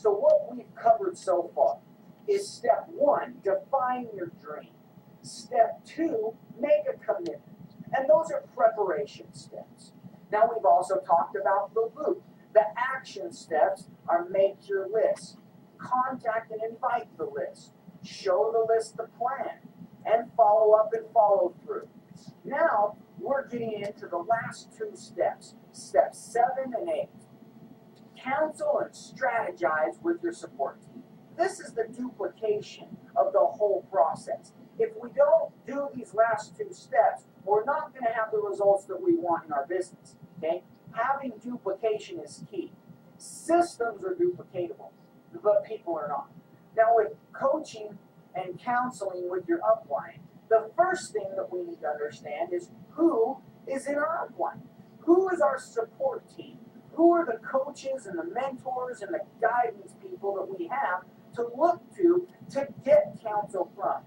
So what we've covered so far is step 1, define your dream. Step 2, make a commitment. And those are preparation steps. Now we've also talked about the loop. The action steps are make your list, contact and invite the list, show the list the plan, and follow up and follow through. Now we're getting into the last 2 steps, steps 7 and 8. Counsel and strategize with your support team. This is the duplication of the whole process. If we don't do these last 2 steps, we're not going to have the results that we want in our business. Okay? Having duplication is key. Systems are duplicatable, but people are not. Now with coaching and counseling with your upline, the first thing that we need to understand is who is in our upline. Who is our support team? Who are the coaches and the mentors and the guidance people that we have to look to get counsel from?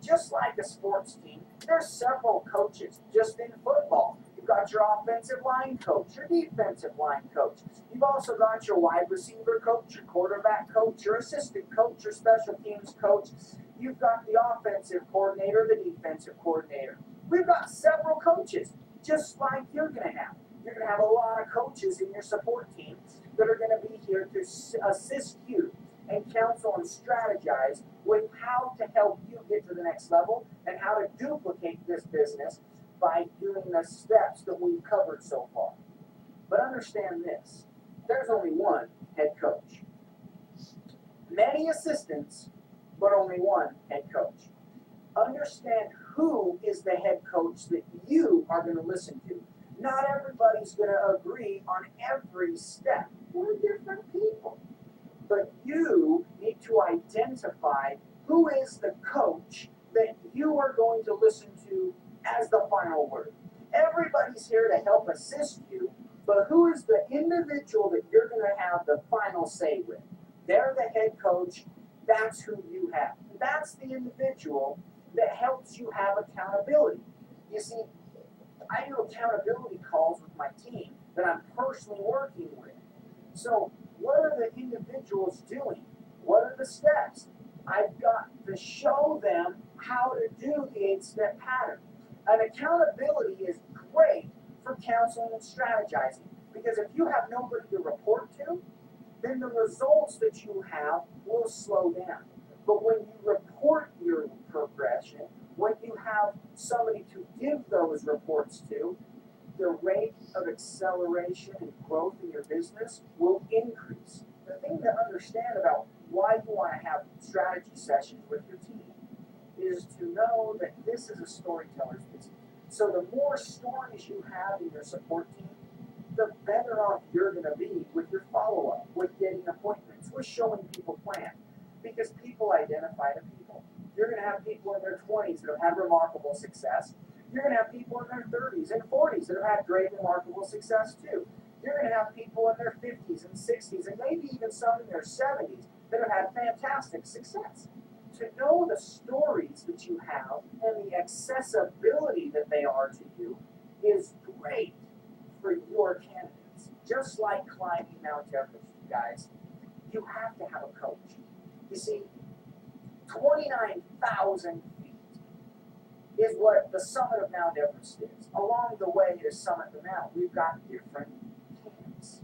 Just like a sports team, there's several coaches. Just in football, you've got your offensive line coach, your defensive line coach. You've also got your wide receiver coach, your quarterback coach, your assistant coach, your special teams coach. You've got the offensive coordinator, the defensive coordinator. We've got several coaches, just like you're going to have. You're going to have a lot of coaches in your support team that are going to be here to assist you and counsel and strategize with how to help you get to the next level and how to duplicate this business by doing the steps that we've covered so far. But understand this, there's only one head coach. Many assistants, but only one head coach. Understand who is the head coach that you are going to listen to. Not everybody's going to agree on every step. We're different people. But you need to identify who is the coach that you are going to listen to as the final word. Everybody's here to help assist you, but who is the individual that you're going to have the final say with? They're the head coach. That's who you have. That's the individual that helps you have accountability. You see, I do accountability calls with my team that I'm personally working with. So what are the individuals doing? What are the steps? I've got to show them how to do the 8-step pattern. An accountability is great for counseling and strategizing, because if you have nobody to report to, then the results that you have will slow down. But when you report your progression, when you have somebody to give those reports to, the rate of acceleration and growth in your business will increase. The thing to understand about why you want to have strategy sessions with your team is to know that this is a storyteller's business. So the more stories you have in your support team, the better off you're going to be with your follow-up, with getting appointments, with showing people plans. Because people identify to people. You're going to have people in their 20s that have had remarkable success. You're going to have people in their 30s and 40s that have had great, remarkable success too. You're going to have people in their 50s and 60s and maybe even some in their 70s that have had fantastic success. To know the stories that you have and the accessibility that they are to you is great for your candidates. Just like climbing Mount Everest, you guys, you have to have a coach. You see, 29,000 feet is what the summit of Mount Everest is. Along the way to summit the mountain, we've got different camps.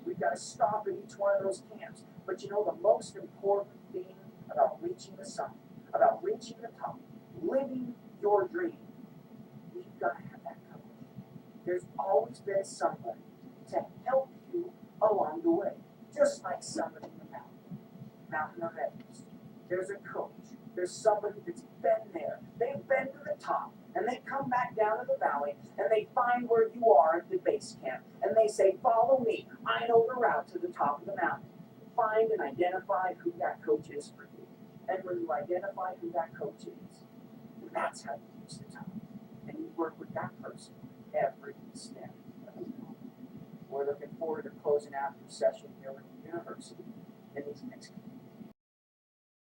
We've got to stop at each one of those camps. But you know the most important thing about reaching the summit, about reaching the top, living your dream, you've got to have that coach. There's always been somebody to help you along the way, just like somebody in the mountain of Everest. There's a coach. There's somebody that's been there. They've been to the top, and they come back down to the valley, and they find where you are at the base camp, and they say, follow me. I know the route to the top of the mountain. Find and identify who that coach is for you. And when you identify who that coach is, that's how you reach the top. And you work with that person every step of the way. We're looking forward to closing out your session here at the university in these next